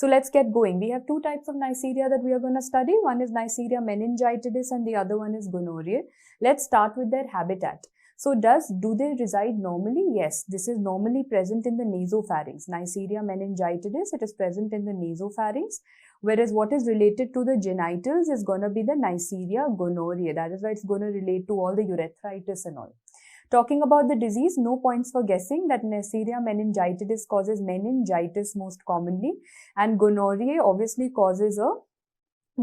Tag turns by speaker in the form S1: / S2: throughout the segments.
S1: So let's get going. We have two types of Neisseria that we are going to study. One is Neisseria meningitis and the other one is gonorrhea. Let's start with their habitat. So do they reside normally? Yes, this is normally present in the nasopharynx. Neisseria meningitis, it is present in the nasopharynx. Whereas what is related to the genitals is going to be the Neisseria gonorrhea. That is why it's going to relate to all the urethritis and all. Talking about the disease, no points for guessing that Neisseria meningitis causes meningitis most commonly, and gonorrhea obviously causes a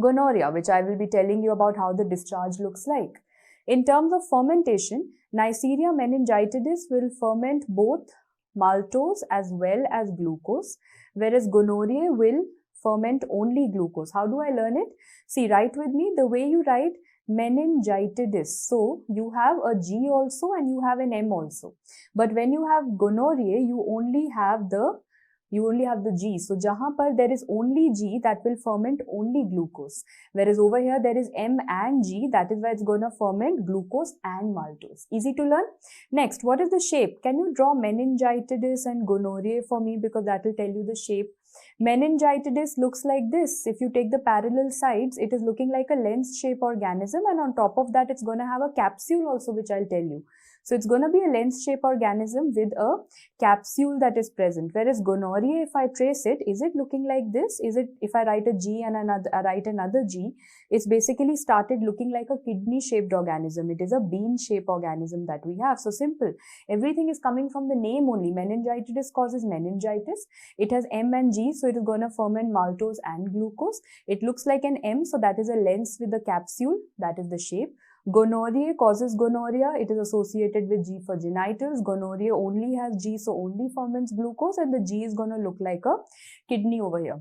S1: gonorrhea, which I will be telling you about how the discharge looks like. In terms of fermentation, Neisseria meningitis will ferment both maltose as well as glucose, whereas gonorrhea will ferment only glucose. How do I learn it? See, write with me the way you write meningitis. So you have a G also and you have an M also. But when you have gonorrhea, you only have the G. So jahan par there is only G, that will ferment only glucose. Whereas over here there is M and G, that is why it's going to ferment glucose and maltose. Easy to learn. Next, what is the shape? Can you draw meningitis and gonorrhea for me, because that will tell you the shape. Meningitis looks like this. If you take the parallel sides, it is looking like a lens-shaped organism, and on top of that it's going to have a capsule also, which I'll tell you. So it's going to be a lens-shaped organism with a capsule that is present. Whereas gonorrhea, if I trace it, is it looking like this? Is it, if I write a G and write another G, it's basically started looking like a kidney-shaped organism. It is a bean-shaped organism that we have. So simple. Everything is coming from the name only. Meningitis causes meningitis. It has M and G, so it is going to ferment maltose and glucose. It looks like an M, so that is a lens with a capsule. That is the shape. Gonorrhea causes gonorrhea. It is associated with G for genitals. Gonorrhea only has G, so only ferments glucose, and the G is going to look like a kidney over here.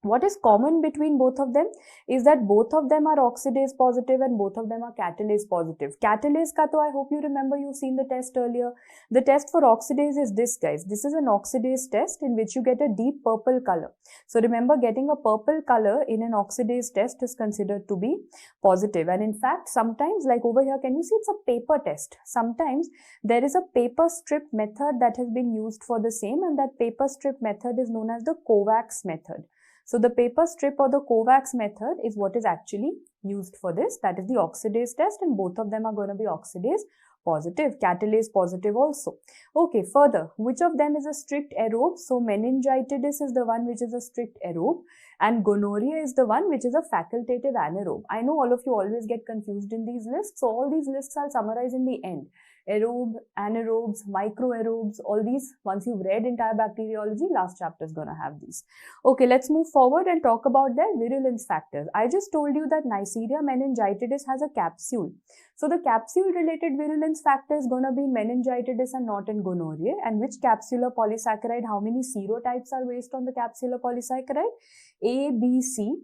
S1: What is common between both of them is that both of them are oxidase positive and both of them are catalase positive. Catalase ka to I hope you remember, you've seen the test earlier. The test for oxidase is this, guys. This is an oxidase test in which you get a deep purple color. So remember, getting a purple color in an oxidase test is considered to be positive. And in fact, sometimes, like over here, can you see it's a paper test? Sometimes there is a paper strip method that has been used for the same, and that paper strip method is known as the Kovacs method. So the paper strip or the Kovacs method is what is actually used for this. That is the oxidase test, and both of them are going to be oxidase positive, catalase positive also. Okay, further, which of them is a strict aerobe? So meningitis is the one which is a strict aerobe, and gonorrhea is the one which is a facultative anaerobe. I know all of you always get confused in these lists, so all these lists I'll summarize in the end. Aerobe, anaerobes, microaerobes, all these, once you've read entire bacteriology, last chapter is going to have these. Okay, let's move forward and talk about their virulence factors. I just told you that Neisseria meningitis has a capsule. So the capsule related virulence factor is going to be meningitis and not in gonorrhea. And which capsular polysaccharide, how many serotypes are based on the capsular polysaccharide? A, B, C.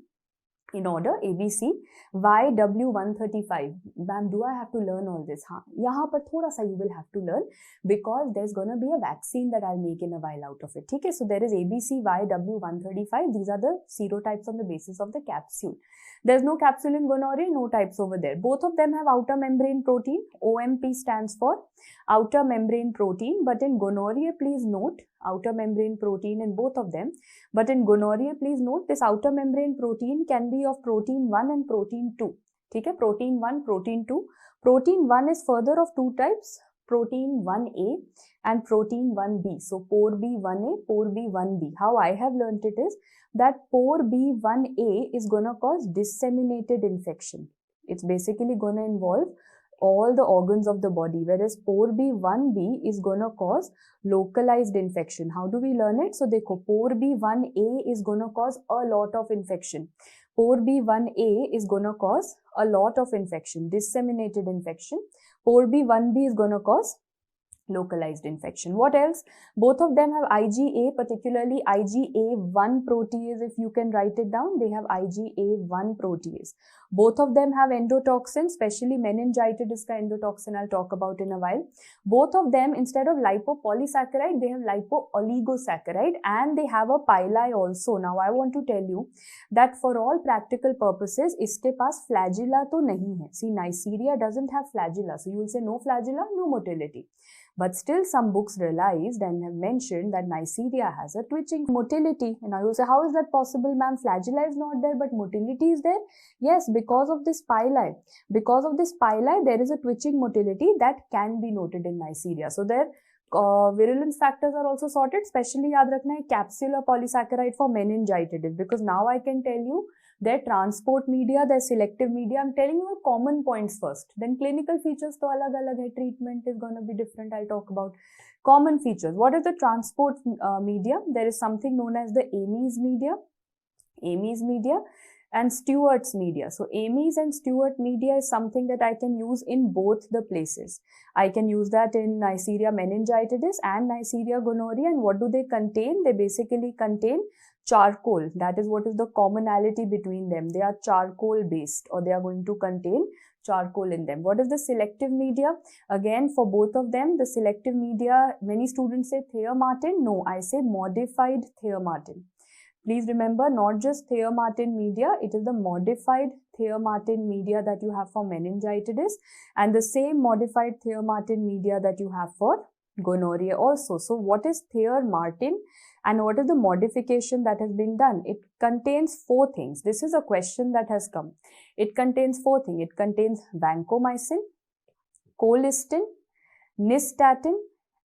S1: In order, ABC, YW135. Ma'am, do I have to learn all this? Haan, yahan par thoda sa you will have to learn, because there's going to be a vaccine that I'll make in a while out of it. Okay, so there is ABC, YW135. These are the serotypes on the basis of the capsule. There's no capsule in gonorrhea, no types over there. Both of them have outer membrane protein. OMP stands for outer membrane protein. But in gonorrhea, please note, outer membrane protein in both of them. But in gonorrhea, please note, this outer membrane protein can be of protein 1 and protein 2. Okay, protein 1, protein 2. Protein 1 is further of two types, protein 1A and protein 1B. So pore B1A, pore B1B. How I have learnt it is that pore B1A is going to cause disseminated infection. It's basically going to involve all the organs of the body, whereas pore B1B is going to cause localized infection. How do we learn it? So dekho, pore B1A is going to cause a lot of infection. Pore B1A is going to cause a lot of infection, disseminated infection. Pore B1B is going to cause localized infection. What else? Both of them have IgA, particularly IgA1 protease. If you can write it down, they have IgA1 protease. Both of them have endotoxin, especially meningitis ka endotoxin I'll talk about in a while. Both of them, instead of lipopolysaccharide, they have lipooligosaccharide, and they have a pili also. Now I want to tell you that for all practical purposes, iske paas flagella to nahi hai. See, Neisseria doesn't have flagella. So you will say no flagella, no motility. But still some books realized and have mentioned that Neisseria has a twitching motility. And I will say, how is that possible, ma'am? Flagella is not there, but motility is there. Yes, because of this pili. Because of this pili, there is a twitching motility that can be noted in Neisseria. So their virulence factors are also sorted. Especially yaad rakhna hai capsular polysaccharide for meningitis, because now I can tell you their transport media, their selective media. I'm telling you the common points first. Then clinical features to alag hai. Treatment is going to be different. I'll talk about common features. What is the transport media? There is something known as the Amy's media and Stewart's media. So Amy's and Stewart media is something that I can use in both the places. I can use that in Neisseria meningitis and Neisseria gonorrhea. And what do they contain? They basically contain charcoal. That is what is the commonality between them. They are charcoal based, or they are going to contain charcoal in them. What is the selective media? Again, for both of them, the selective media, many students say Thea-Martin. No, I say modified Thea-Martin. Please remember, not just Thea-Martin media, it is the modified Thea-Martin media that you have for meningitis, and the same modified Thea-Martin media that you have for gonorrhea also. So what is Thea-Martin and what is the modification that has been done? It contains 4 things. This is a question that has come. It contains 4 things. It contains vancomycin, colistin, nystatin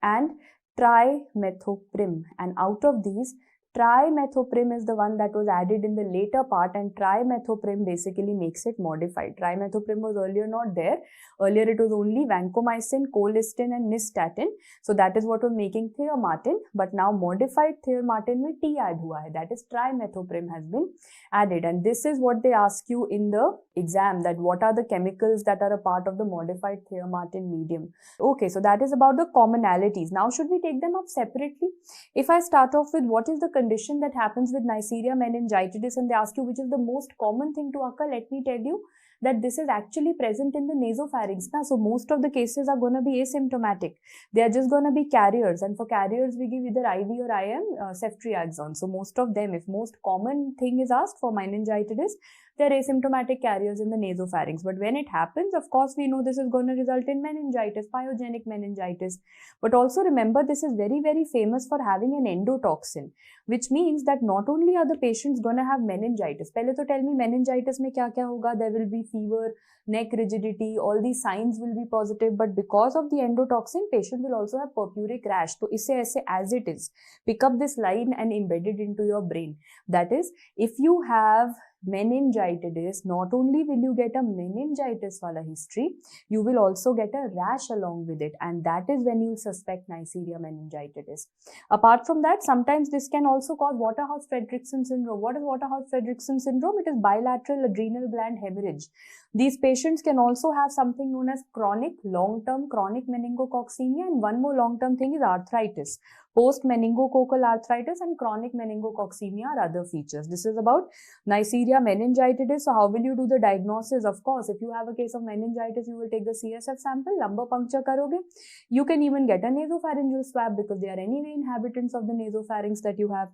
S1: and trimethoprim. And out of these, trimethoprim is the one that was added in the later part, and trimethoprim basically makes it modified. Trimethoprim was earlier not there. Earlier it was only vancomycin, colistin and nystatin. So that is what was making Thea-Martin. But now modified Thea-Martin mein T add hua hai. That is trimethoprim has been added. And this is what they ask you in the exam, that what are the chemicals that are a part of the modified Thea-Martin medium. Okay, so that is about the commonalities. Now should we take them up separately? If I start off with what is the condition that happens with Neisseria meningitis, and they ask you which is the most common thing to occur, let me tell you that this is actually present in the nasopharynx. So most of the cases are going to be asymptomatic. They are just going to be carriers, and for carriers we give either IV or IM ceftriaxone. So most of them, if most common thing is asked for meningitis, they're asymptomatic carriers in the nasopharynx. But when it happens, of course, we know this is going to result in meningitis, pyogenic meningitis. But also remember, this is very, very famous for having an endotoxin, which means that not only are the patients going to have meningitis. Pehle to tell me meningitis mein kya hoga? There will be fever, neck rigidity, all these signs will be positive. But because of the endotoxin, patient will also have purpuric rash. So isse aise as it is. Pick up this line and embed it into your brain. That is, if you have meningitis, not only will you get a meningitis wala history, you will also get a rash along with it, and that is when you suspect Neisseria meningitis. Apart from that, sometimes this can also cause Waterhouse-Friderichsen syndrome. What is Waterhouse-Friderichsen syndrome? It is bilateral adrenal gland hemorrhage. These patients can also have something known as chronic, long-term chronic meningococcemia, and one more long-term thing is arthritis. Post-meningococcal arthritis and chronic meningococcemia are other features. This is about Neisseria meningitis. So how will you do the diagnosis? Of course, if you have a case of meningitis, you will take the CSF sample, lumbar puncture karoge. You can even get a nasopharyngeal swab, because they are anyway inhabitants of the nasopharynx that you have.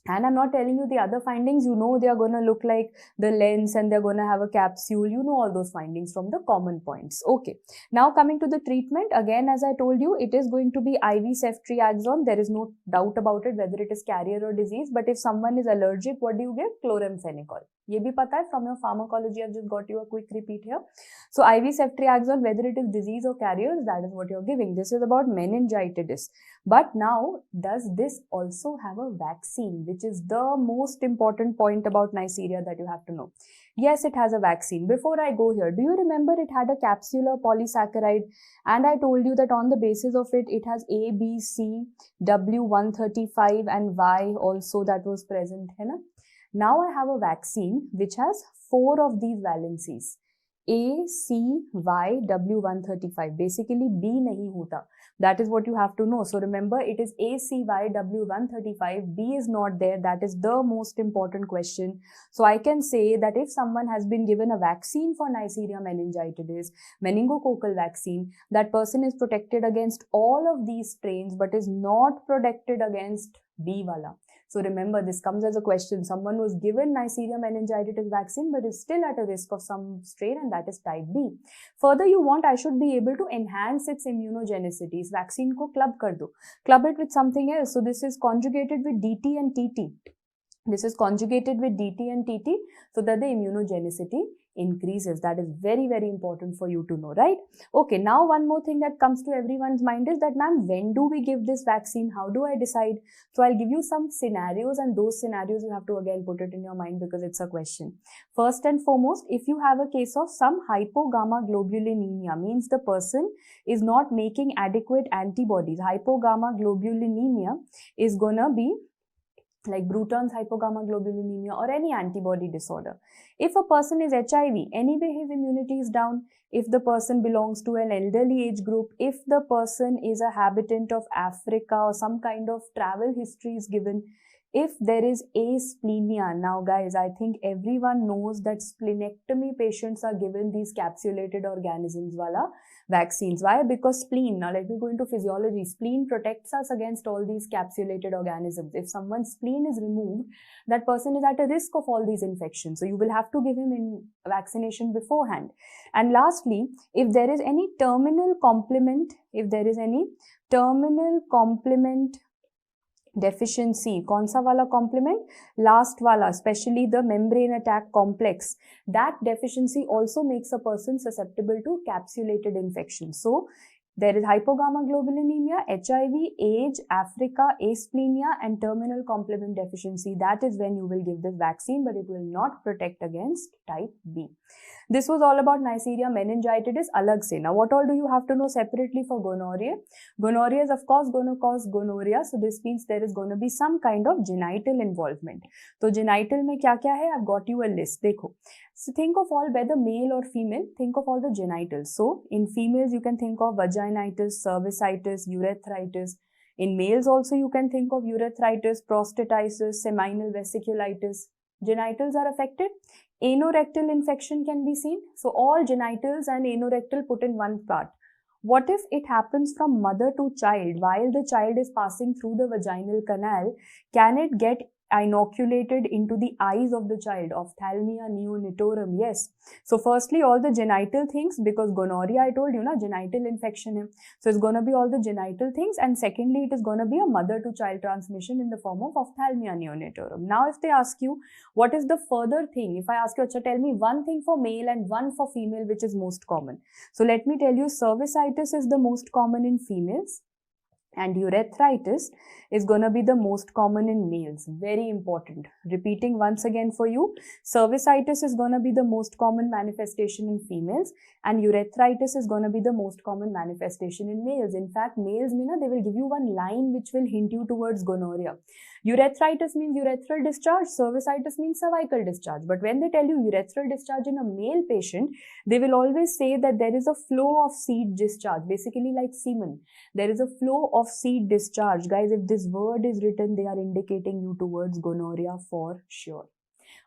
S1: And I'm not telling you the other findings. You know they are going to look like the lens, and they're going to have a capsule. You know all those findings from the common points. Okay. Now coming to the treatment. Again, as I told you, it is going to be IV ceftriaxone. There is no doubt about it whether it is carrier or disease. But if someone is allergic, what do you give? Chloramphenicol. Ye bhi pata hai from your pharmacology. I've just got you a quick repeat here. So IV ceftriaxone, whether it is disease or carriers, that is what you're giving. This is about meningitis. But now, does this also have a vaccine, which is the most important point about Neisseria that you have to know? Yes, it has a vaccine. Before I go here, do you remember it had a capsular polysaccharide? And I told you that on the basis of it, it has A, B, C, W135 and Y also that was present. Hai na? Now I have a vaccine which has 4 of these valencies. A, C, Y, W135. Basically, B nahi hota. That is what you have to know. So remember, it is A, C, Y, W135. B is not there. That is the most important question. So I can say that if someone has been given a vaccine for Neisseria meningitis, meningococcal vaccine, that person is protected against all of these strains, but is not protected against B wala. So remember, this comes as a question. Someone was given Neisseria meningitis vaccine but is still at a risk of some strain, and that is type B. Further, you want I should be able to enhance its immunogenicity. Is vaccine ko club kar do. Club it with something else. So this is conjugated with DT and TT. This is conjugated with DT and TT so that the immunogenicity increases. That is very, very important for you to know, right? Okay, now one more thing that comes to everyone's mind is that, ma'am, when do we give this vaccine? How do I decide? So I'll give you some scenarios, and those scenarios you have to again put it in your mind because it's a question. First and foremost, if you have a case of some hypogammaglobulinemia, means the person is not making adequate antibodies. Hypogammaglobulinemia is gonna be like Bruton's hypogammaglobulinemia or any antibody disorder. If a person is HIV, anyway his immunity is down. If the person belongs to an elderly age group, if the person is a habitant of Africa or some kind of travel history is given, if there is asplenia. Now guys, I think everyone knows that splenectomy patients are given these capsulated organisms wala vaccines. Why? Because spleen, now let me go into physiology, spleen protects us against all these capsulated organisms. If someone's spleen is removed, that person is at a risk of all these infections. So you will have to give him in vaccination beforehand. And lastly, if there is any terminal complement, deficiency, कौन सा वाला complement? Last वाला, especially the membrane attack complex. That deficiency also makes a person susceptible to capsulated infection. So there is hypogammaglobulinemia, HIV, age, Africa, asplenia, and terminal complement deficiency. That is when you will give this vaccine, but it will not protect against type B. This was all about Neisseria meningitis alag se. Now, what all do you have to know separately for gonorrhea? Gonorrhea is of course going to cause gonorrhea. So this means there is going to be some kind of genital involvement. So genital mein kya kya hai? I've got you a list. Dekho. So think of all, whether male or female, think of all the genitals. So in females, you can think of vaginitis, cervicitis, urethritis. In males also, you can think of urethritis, prostatitis, seminal vesiculitis. Genitals are affected. Anorectal infection can be seen. So all genitals and anorectal put in one part. What if it happens from mother to child while the child is passing through the vaginal canal? Can it get inoculated into the eyes of the child? Ophthalmia neonatorum, yes. So firstly, all the genital things, because gonorrhea, I told you, na, genital infection hai. So it's going to be all the genital things, and secondly, it is going to be a mother to child transmission in the form of ophthalmia neonatorum. Now, if they ask you, what is the further thing? If I ask you, tell me one thing for male and one for female, which is most common. So let me tell you, cervicitis is the most common in females. And urethritis is going to be the most common in males. Very important. Repeating once again for you, cervicitis is going to be the most common manifestation in females, and urethritis is going to be the most common manifestation in males. In fact, males, they will give you one line which will hint you towards gonorrhea. Urethritis means urethral discharge, cervicitis means cervical discharge. But when they tell you urethral discharge in a male patient, they will always say that there is a flow of seed discharge, basically like semen. There is a flow of seed discharge. Guys, if this word is written, they are indicating you towards gonorrhea for sure.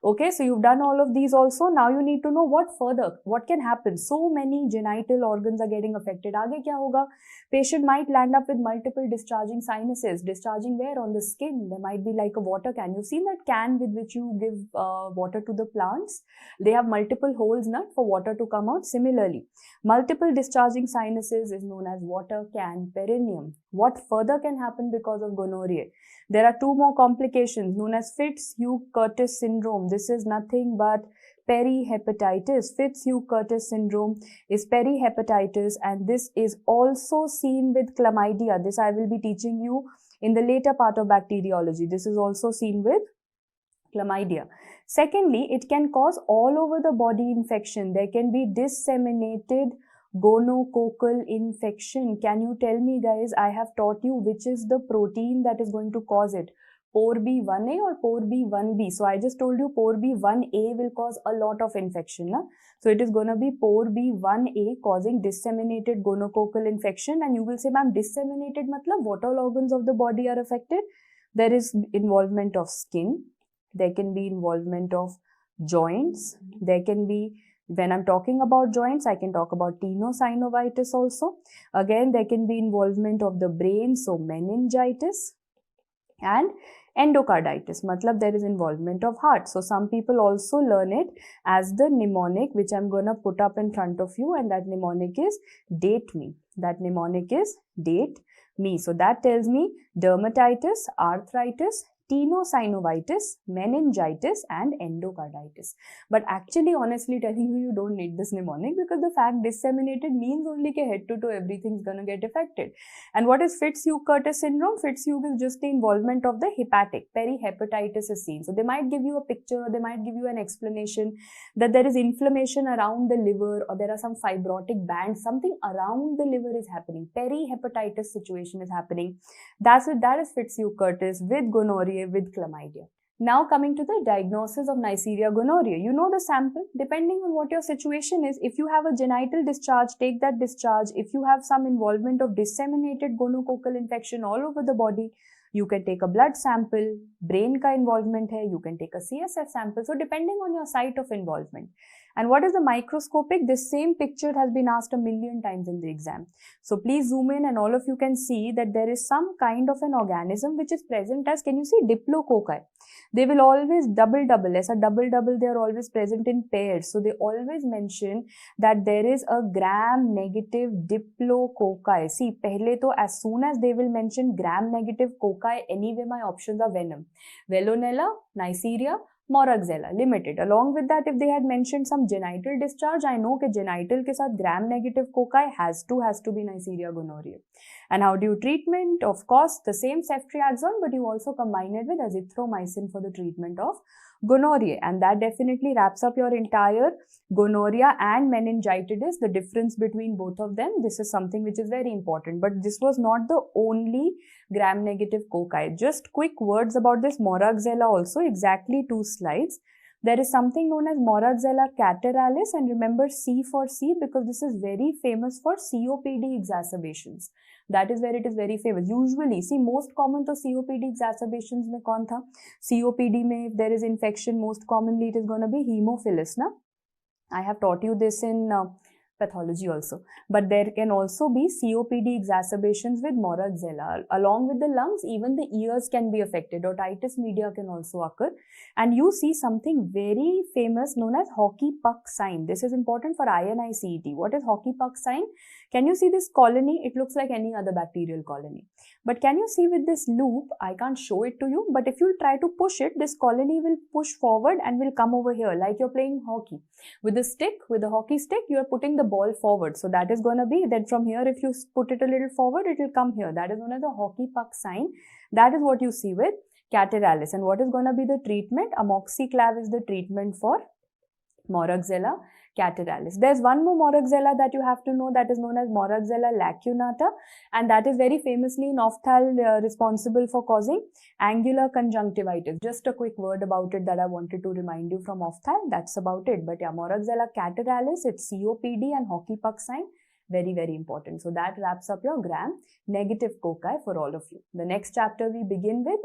S1: Okay, so you've done all of these also. Now you need to know what further, what can happen. So many genital organs are getting affected. Aage kya hoga? Patient might land up with multiple discharging sinuses. Discharging where? On the skin. There might be like a water can. You've seen that can with which you give water to the plants? They have multiple holes for water to come out. Similarly, multiple discharging sinuses is known as water can perineum. What further can happen because of gonorrhea? There are two more complications known as Fitz-Hugh-Curtis syndrome. This is nothing but perihepatitis. Fitz-Hugh-Curtis syndrome is perihepatitis, and this is also seen with chlamydia. This I will be teaching you in the later part of bacteriology. This is also seen with chlamydia. Secondly, it can cause all over the body infection. There can be disseminated gonococcal infection. Can you tell me, guys, I have taught you which is the protein that is going to cause it? PORB1A or PORB1B? So I just told you PORB1A will cause a lot of infection. So it is going to be PORB1A causing disseminated gonococcal infection. And you will say, ma'am, disseminated matlab what all organs of the body are affected? There is involvement of skin. There can be involvement of joints. There can be, when I'm talking about joints, I can talk about tenosynovitis also. Again, there can be involvement of the brain, so meningitis. And Endocarditis, matlab there is involvement of heart. So some people also learn it as the mnemonic, which I'm going to put up in front of you, and that mnemonic is date me. That mnemonic is date me. So that tells me dermatitis, arthritis, tenosynovitis, meningitis and endocarditis. But actually, honestly telling you, you don't need this mnemonic, because the fact disseminated means only that head to toe everything's gonna get affected. And what is Fitz-Hugh-Curtis syndrome? Fitz-Hugh is just the involvement of the hepatic, perihepatitis is seen. So they might give you a picture, or they might give you an explanation that there is inflammation around the liver, or there are some fibrotic bands, something around the liver is happening. Perihepatitis situation is happening. That is Fitz-Hugh-Curtis with gonorrhea, with chlamydia. Now coming to the diagnosis of Neisseria gonorrhea. You know the sample. Depending on what your situation is, if you have a genital discharge, take that discharge. If you have some involvement of disseminated gonococcal infection all over the body, you can take a blood sample. Brain ka involvement hai, you can take a CSF sample. So depending on your site of involvement. And what is the microscopic? This same picture has been asked a million times in the exam. So please zoom in and all of you can see that there is some kind of an organism which is present as, can you see, diplococci. They will always double, as a double, they are always present in pairs. So they always mention that there is a gram-negative diplococci. See, pehle to as soon as they will mention gram-negative cocci, anyway my options are venom. Velonella, Neisseria, Moraxella, limited. Along with that, if they had mentioned some genital discharge, I know that genital ke saath gram-negative cocci has to be Neisseria gonorrhea. And how do you treatment? Of course, the same ceftriaxone, but you also combine it with azithromycin for the treatment of gonorrhea. And that definitely wraps up your entire gonorrhea and meningitis, the difference between both of them. This is something which is very important. But this was not the only gram-negative cocci. Just quick words about this Moraxella also, exactly 2 slides. There is something known as Moraxella cataralis, and remember C for C, because this is very famous for COPD exacerbations. That is where it is very famous. Usually, see, most common to COPD exacerbations mein kaun tha? COPD mein, if there is infection, most commonly it is going to be hemophilus, na? I have taught you this in pathology also. But there can also be COPD exacerbations with Moraxella. Along with the lungs, even the ears can be affected. Otitis media can also occur. And you see something very famous known as hockey puck sign. This is important for INI-CET. What is hockey puck sign? Can you see this colony? It looks like any other bacterial colony. But can you see with this loop? I can't show it to you, but if you try to push it, this colony will push forward and will come over here like you're playing hockey. With a stick, with a hockey stick, you are putting the ball forward. So that is going to be, then from here, if you put it a little forward, it will come here. That is known as the hockey puck sign. That is what you see with cataralis. And what is going to be the treatment? Amoxiclav is the treatment for Moraxella cataralis. There's one more Moraxella that you have to know, that is known as Moraxella lacunata, and that is very famously in ophthal responsible for causing angular conjunctivitis. Just a quick word about it that I wanted to remind you from ophthal. That's about it. But yeah, Moraxella cataralis, it's COPD and hockey puck sign. Very, very important. So that wraps up your gram-negative cocci for all of you. The next chapter we begin with